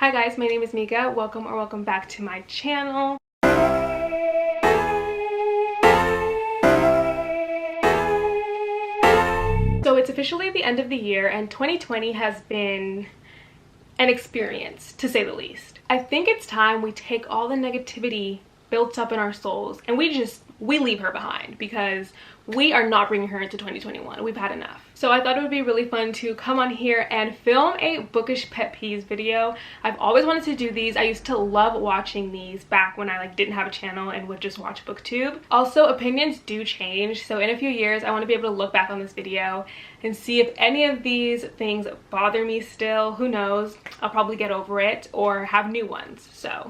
Hi guys, my name is Mika. Welcome back to my channel. So it's officially the end of the year and 2020 has been an experience, to say the least. I think it's time we take all the negativity built up in our souls and we leave her behind, because we are not bringing her into 2021. We've had enough. So I thought it would be really fun to come on here and film a Bookish Pet Peeves video. I've always wanted to do these. I used to love watching these back when I didn't have a channel and would just watch BookTube. Also, opinions do change, so in a few years I want to be able to look back on this video and see if any of these things bother me still. Who knows? I'll probably get over it or have new ones.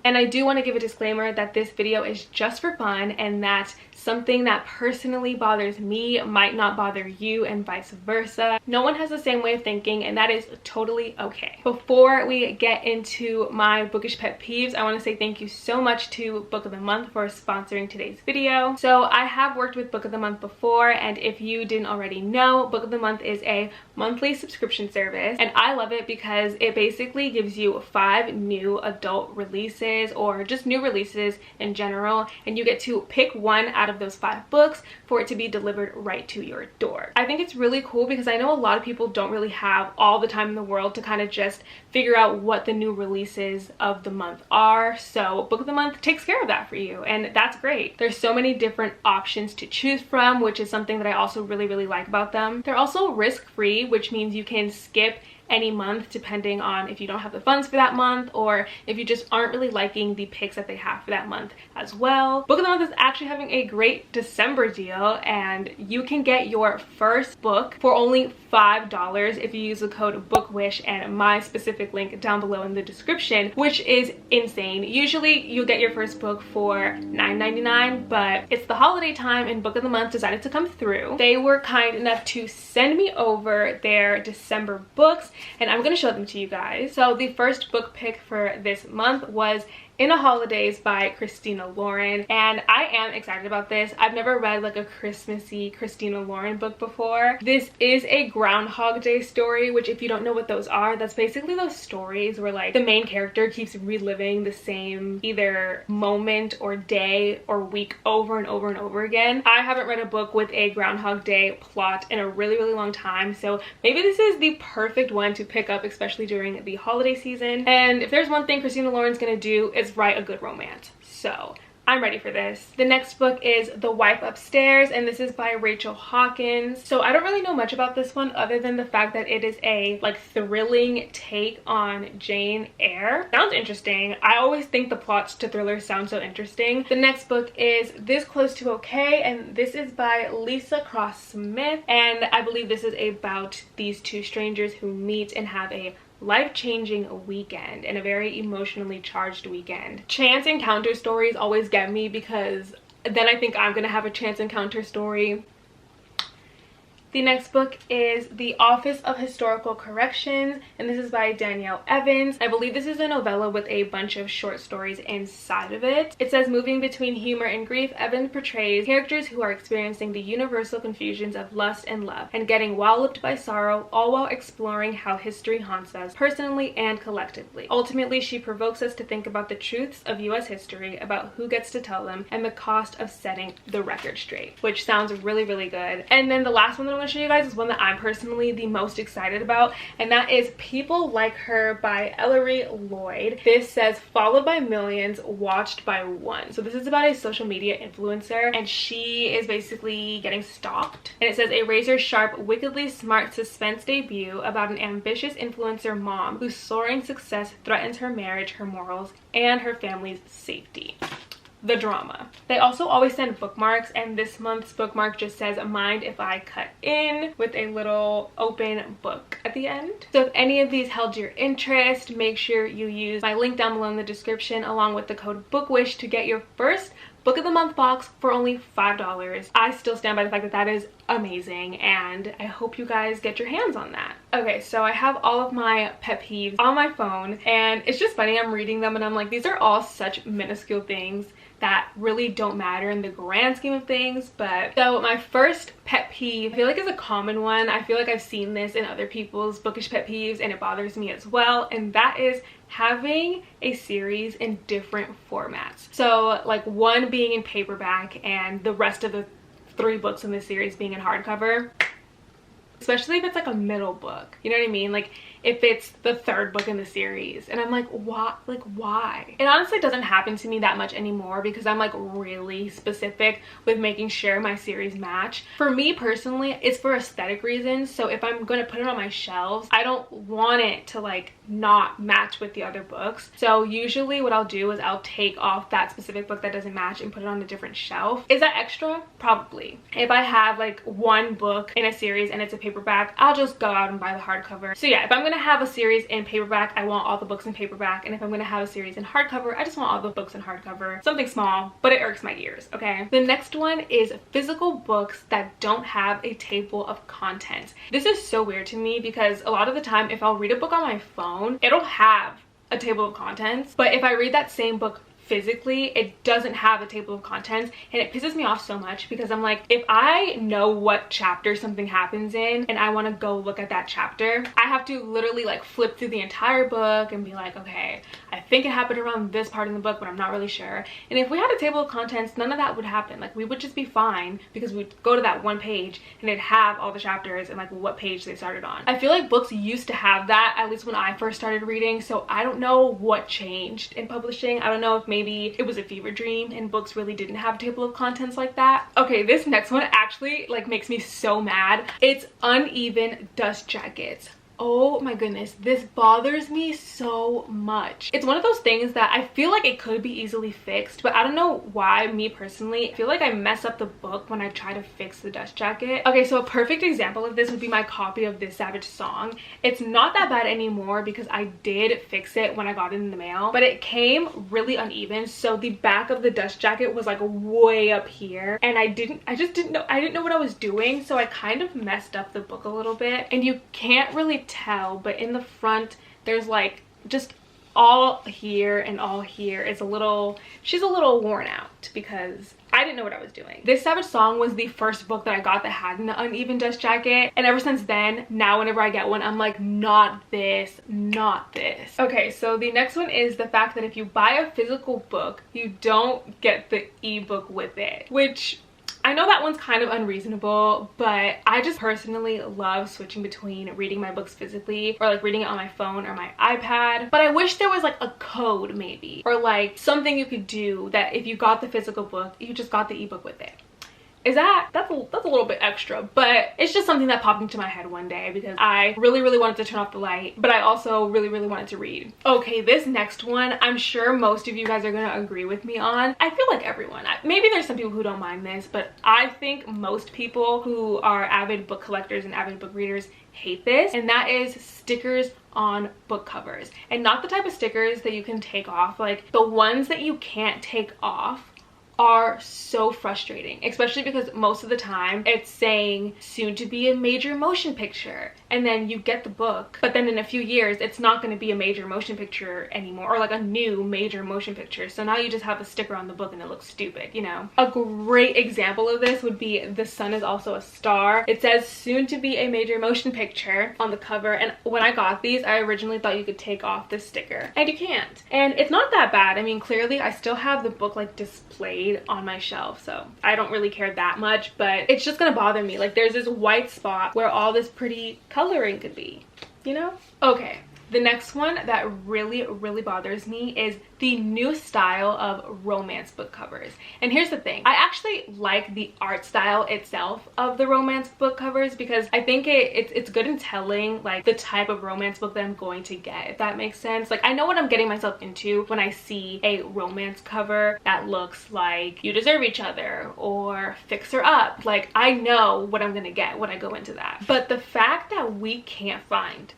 And I do want to give a disclaimer that this video is just for fun, and that something that personally bothers me might not bother you, and vice versa. No one has the same way of thinking, and that is totally okay. Before we get into my Bookish Pet Peeves, I want to say thank you so much to Book of the Month for sponsoring today's video. So I have worked with Book of the Month before, and if you didn't already know, Book of the Month is a monthly subscription service, and I love it because it basically gives you 5 new adult releases, or just new releases in general, and you get to pick one out of those 5 books for it to be delivered right to your door. I think it's really cool because I know a lot of people don't really have all the time in the world to kind of just figure out what the new releases of the month are. So Book of the Month takes care of that for you, and that's great. There's so many different options to choose from, which is something that I also really like about them. They're also risk-free, which means you can skip any month depending on if you don't have the funds for that month, or if you just aren't really liking the picks that they have for that month as well. Book of the Month is actually having a great December deal, and you can get your first book for only $5 if you use the code BOOKWISH and my specific link down below in the description, which is insane. Usually you'll get your first book for $9.99, but it's the holiday time and Book of the Month decided to come through. They were kind enough to send me over their December books, and I'm going to show them to you guys. So the first book pick for this month was In a Holidays by Christina Lauren, and I am excited about this. I've never read a Christmassy Christina Lauren book before. This is a Groundhog Day story, which if you don't know what those are, that's basically those stories where the main character keeps reliving the same either moment or day or week over and over and over again. I haven't read a book with a Groundhog Day plot in a really long time, so maybe this is the perfect one to pick up, especially during the holiday season. And if there's one thing Christina Lauren's gonna do, it's write a good romance. So I'm ready for this. The next book is The Wife Upstairs, and this is by Rachel Hawkins. So I don't really know much about this one other than the fact that it is a thrilling take on Jane Eyre. Sounds interesting. I always think the plots to thrillers sound so interesting. The next book is This Close to Okay, and this is by Lisa Cross Smith, and I believe this is about these two strangers who meet and have a life-changing weekend, and a very emotionally charged weekend. Chance encounter stories always get me because then I think I'm gonna have a chance encounter story. The next book is The Office of Historical Corrections, and this is by Danielle Evans. I believe this is a novella with a bunch of short stories inside of it. It says, moving between humor and grief, Evans portrays characters who are experiencing the universal confusions of lust and love and getting walloped by sorrow, all while exploring how history haunts us personally and collectively. Ultimately, she provokes us to think about the truths of US history, about who gets to tell them, and the cost of setting the record straight, which sounds really good. And then the last one that I'm going to show you guys is one that I'm personally the most excited about, and that is People Like Her by Ellery Lloyd. This says followed by millions, watched by one. So this is about a social media influencer, and she is basically getting stalked. And it says a razor sharp, wickedly smart suspense debut about an ambitious influencer mom whose soaring success threatens her marriage, her morals, and her family's safety. The drama. They also always send bookmarks, and this month's bookmark just says mind if I cut in, with a little open book at the end. So if any of these held your interest, make sure you use my link down below in the description along with the code BOOKWISH to get your first Book of the Month box for only $5. I still stand by the fact that that is amazing, and I hope you guys get your hands on that. Okay, so I have all of my pet peeves on my phone, and it's just funny, I'm reading them and I'm like, these are all such minuscule things that really don't matter in the grand scheme of things. But so my first pet peeve, I feel like is a common one. I feel like I've seen this in other people's bookish pet peeves and it bothers me as well, and that is having a series in different formats. So like one being in paperback and the rest of the 3 books in the series being in hardcover. Especially if it's like a middle book, you know what I mean? Like if it's the 3rd book in the series and I'm like, what? Like why? It honestly doesn't happen to me that much anymore because I'm like really specific with making sure my series match. For me personally, it's for aesthetic reasons. So if I'm going to put it on my shelves, I don't want it to like not match with the other books. So usually what I'll do is I'll take off that specific book that doesn't match and put it on a different shelf. Is that extra? Probably. If I have like one book in a series and it's a paperback, I'll just go out and buy the hardcover. So yeah, if I'm gonna have a series in paperback, I want all the books in paperback, and if I'm gonna have a series in hardcover, I just want all the books in hardcover. Something small, but it irks my ears, okay? The next one is physical books that don't have a table of contents. This is so weird to me because a lot of the time if I'll read a book on my phone, it'll have a table of contents, but if I read that same book physically, it doesn't have a table of contents, and it pisses me off so much because I'm like, if I know what chapter something happens in and I want to go look at that chapter, I have to literally like flip through the entire book and be like, okay, I think it happened around this part in the book, but I'm not really sure. And if we had a table of contents, none of that would happen. Like we would just be fine because we'd go to that one page and it'd have all the chapters and like what page they started on. I feel like books used to have that, at least when I first started reading, so I don't know what changed in publishing. I don't know if maybe it was a fever dream and books really didn't have a table of contents like that. Okay, this next one actually like makes me so mad. It's uneven dust jackets. Oh my goodness, this bothers me so much. It's one of those things that I feel like it could be easily fixed, but I don't know why, me personally, I feel like I mess up the book when I try to fix the dust jacket. Okay, so a perfect example of this would be my copy of This Savage Song. It's not that bad anymore because I did fix it when I got it in the mail, but it came really uneven. So the back of the dust jacket was like way up here, and I didn't know what I was doing, so I kind of messed up the book a little bit, and you can't really tell, but in the front there's like just all here and all here is a little, she's a little worn out because I didn't know what I was doing. This Savage Song was the first book that I got that had an uneven dust jacket, and ever since then, now whenever I get one, I'm like, not this, not this. Okay, so the next one is the fact that if you buy a physical book, you don't get the ebook with it, which I know that one's kind of unreasonable, but I just personally love switching between reading my books physically or like reading it on my phone or my iPad. But I wish there was like a code maybe, or like something you could do that if you got the physical book, you just got the ebook with it. Is that's a little bit extra, but it's just something that popped into my head one day because I really wanted to turn off the light, but I also really wanted to read. Okay, this next one, I'm sure most of you guys are gonna agree with me on. I feel like everyone, maybe there's some people who don't mind this, but I think most people who are avid book collectors and avid book readers hate this, and that is stickers on book covers. And not the type of stickers that you can take off, like the ones that you can't take off are so frustrating, especially because most of the time it's saying soon to be a major motion picture, and then you get the book, but then in a few years it's not going to be a major motion picture anymore, or like a new major motion picture, so now you just have a sticker on the book and it looks stupid, you know. A great example of this would be The Sun Is Also a Star. It says soon to be a major motion picture on the cover, and when I got these, I originally thought you could take off this sticker, and you can't. And it's not that bad. I mean, clearly I still have the book like displayed on my shelf, so I don't really care that much, but it's just gonna bother me. Like there's this white spot where all this pretty coloring could be, you know. Okay, the next one that really bothers me is the new style of romance book covers. And here's the thing, I actually like the art style itself of the romance book covers because I think it's good in telling like the type of romance book that I'm going to get, if that makes sense. Like I know what I'm getting myself into when I see a romance cover that looks like You Deserve Each Other or Fix Her Up. Like I know what I'm gonna get when I go into that. But the fact that we can't find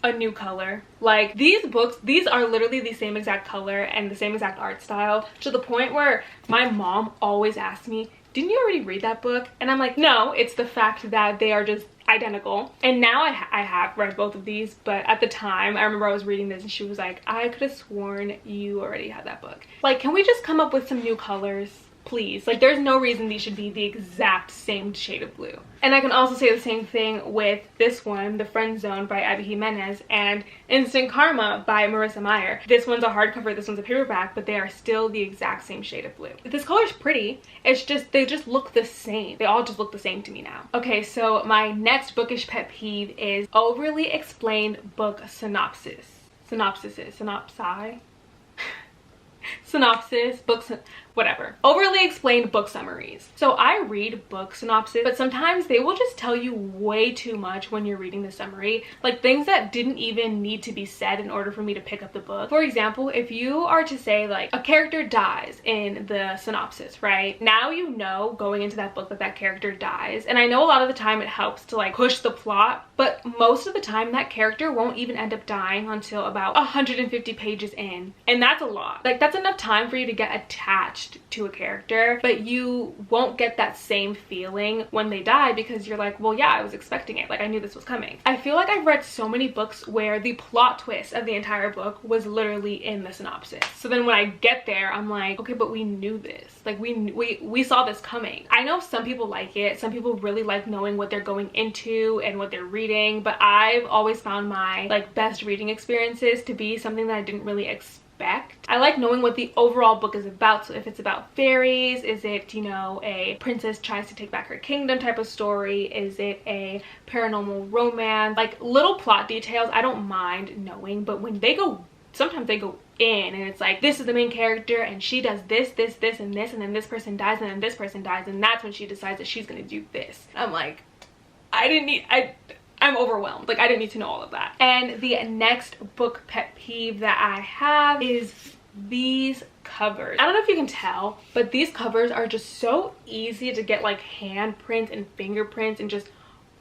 a new color, like these books, these are literally the same exact color and the same exact art style, to the point where my mom always asks me, didn't you already read that book? And I'm like, no, it's the fact that they are just identical. And now I have read both of these, but at the time I remember I was reading this and she was like, I could have sworn you already had that book. Like, can we just come up with some new colors? Please. Like, there's no reason these should be the exact same shade of blue. And I can also say the same thing with this one, The Friend Zone by Abby Jimenez, and Instant Karma by Marissa Meyer. This one's a hardcover, this one's a paperback, but they are still the exact same shade of blue. This color's pretty, it's just, they just look the same. They all just look the same to me now. Okay, so my next bookish pet peeve is overly explained book synopsis. Synopsis, books, whatever. Overly explained book summaries. So I read book synopsis, but sometimes they will just tell you way too much when you're reading the summary. Like things that didn't even need to be said in order for me to pick up the book. For example, if you are to say like a character dies in the synopsis, right? Now you know going into that book that that character dies. And I know a lot of the time it helps to like push the plot, but most of the time that character won't even end up dying until about 150 pages in. And that's a lot. Like that's enough time for you to get attached to a character, but you won't get that same feeling when they die because you're like, well, yeah, I was expecting it. Like I knew this was coming. I feel like I've read so many books where the plot twist of the entire book was literally in the synopsis. So then when I get there, I'm like, okay, but we knew this. Like we saw this coming. I know some people like it. Some people really like knowing what they're going into and what they're reading, but I've always found my like best reading experiences to be something that I didn't really expect. I like knowing what the overall book is about. So if it's about fairies, is it, you know, a princess tries to take back her kingdom type of story? Is it a paranormal romance? Like little plot details I don't mind knowing, but when they go, sometimes they go in and it's like, this is the main character and she does this, this, this, and this, and then this person dies and then this person dies and that's when she decides that she's gonna do this. I'm like, I'm overwhelmed. Like I didn't need to know all of that. And the next book pet peeve that I have is these covers. I don't know if you can tell, but these covers are just so easy to get like handprints and fingerprints and just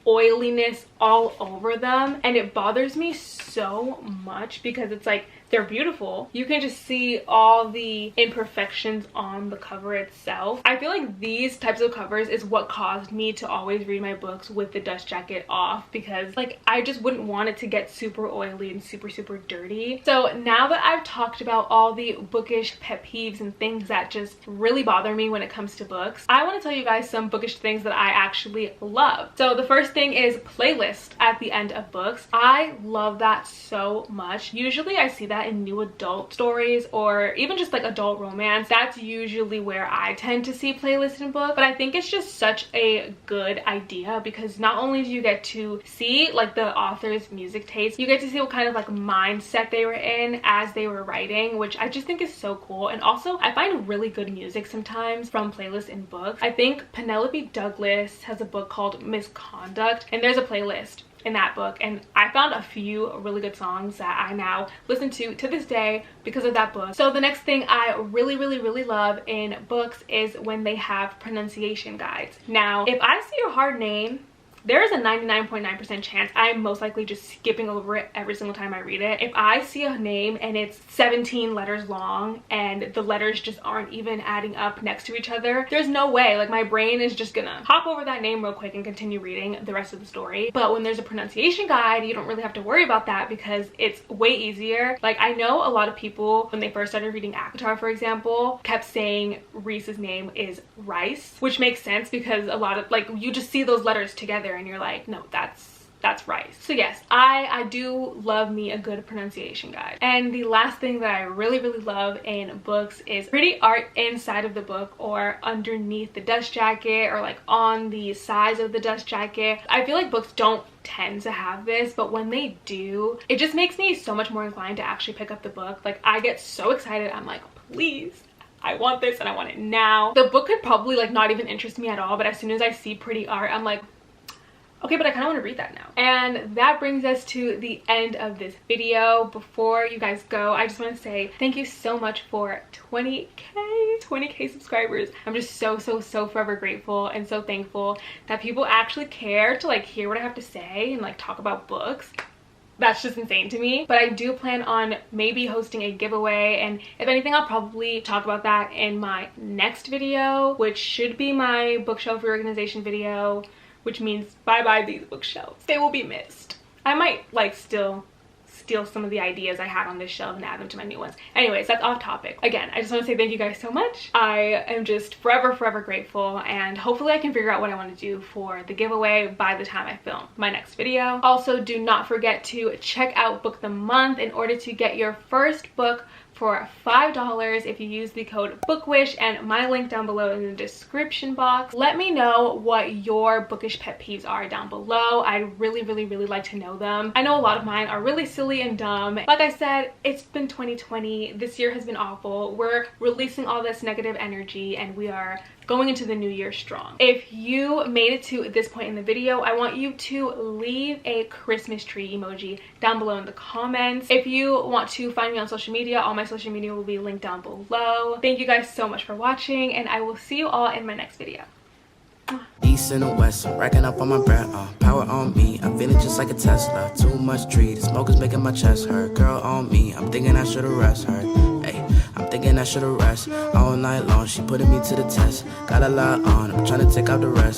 oiliness all over them, and it bothers me so much because it's like they're beautiful. You can just see all the imperfections on the cover itself. I feel like these types of covers is what caused me to always read my books with the dust jacket off, because like I just wouldn't want it to get super oily and super dirty. So now that I've talked about all the bookish pet peeves and things that just really bother me when it comes to books, I want to tell you guys some bookish things that I actually love. So the first thing is playlist at the end of books. I love that so much. Usually I see that in new adult stories or even just like adult romance. That's usually where I tend to see playlists in books, but I think it's just such a good idea because not only do you get to see like the author's music taste, you get to see what kind of like mindset they were in as they were writing, which I just think is so cool. And also I find really good music sometimes from playlists in books. I think Penelope Douglas has a book called Misconduct and there's a playlist in that book, and I found a few really good songs that I now listen to this day because of that book. So the next thing I really love in books is when they have pronunciation guides. Now if I see a hard name, there is a 99.9% chance I'm most likely just skipping over it every single time I read it. If I see a name and it's 17 letters long and the letters just aren't even adding up next to each other, there's no way. Like my brain is just gonna hop over that name real quick and continue reading the rest of the story. But when there's a pronunciation guide, you don't really have to worry about that because it's way easier. Like I know a lot of people when they first started reading Avatar, for example, kept saying Reese's name is Rice, which makes sense because a lot of like you just see those letters together and you're like, no, that's Rice. So yes, I do love me a good pronunciation guide. And the last thing that I really love in books is pretty art inside of the book or underneath the dust jacket or like on the sides of the dust jacket. I feel like books don't tend to have this, but when they do, it just makes me so much more inclined to actually pick up the book. Like I get so excited, I'm like, please, I want this and I want it now. The book could probably like not even interest me at all, but as soon as I see pretty art, I'm like, okay, but I kind of want to read that now. And that brings us to the end of this video. Before you guys go, I just want to say thank you so much for 20k subscribers. I'm just so forever grateful and so thankful that people actually care to like hear what I have to say and like talk about books. That's just insane to me. But I do plan on maybe hosting a giveaway, and if anything, I'll probably talk about that in my next video, which should be my bookshelf reorganization video, which means bye-bye these bookshelves. They will be missed. I might like still steal some of the ideas I had on this shelf and add them to my new ones. Anyways, that's off topic. Again, I just want to say thank you guys so much. I am just forever grateful, and hopefully I can figure out what I want to do for the giveaway by the time I film my next video. Also, do not forget to check out Book the Month in order to get your first book for $5 if you use the code BOOKWISH, and my link down below in the description box. Let me know what your bookish pet peeves are down below. I'd really like to know them. I know a lot of mine are really silly and dumb. Like I said, it's been 2020. This year has been awful. We're releasing all this negative energy and we are going into the new year strong. If you made it to this point in the video, I want you to leave a Christmas tree emoji down below in the comments. If you want to find me on social media, all my social media will be linked down below. Thank you guys so much for watching, and I will see you all in my next video. East and the west, I'm racking up on my breath, power on me, I'm feeling just like a Tesla. Too much tree, the smoke is making my chest hurt. Girl on me, I'm thinking I should've rest her. Hey, I'm thinking I should've rest all night long. She putting me to the test, got a lot on, I'm trying to take out the rest.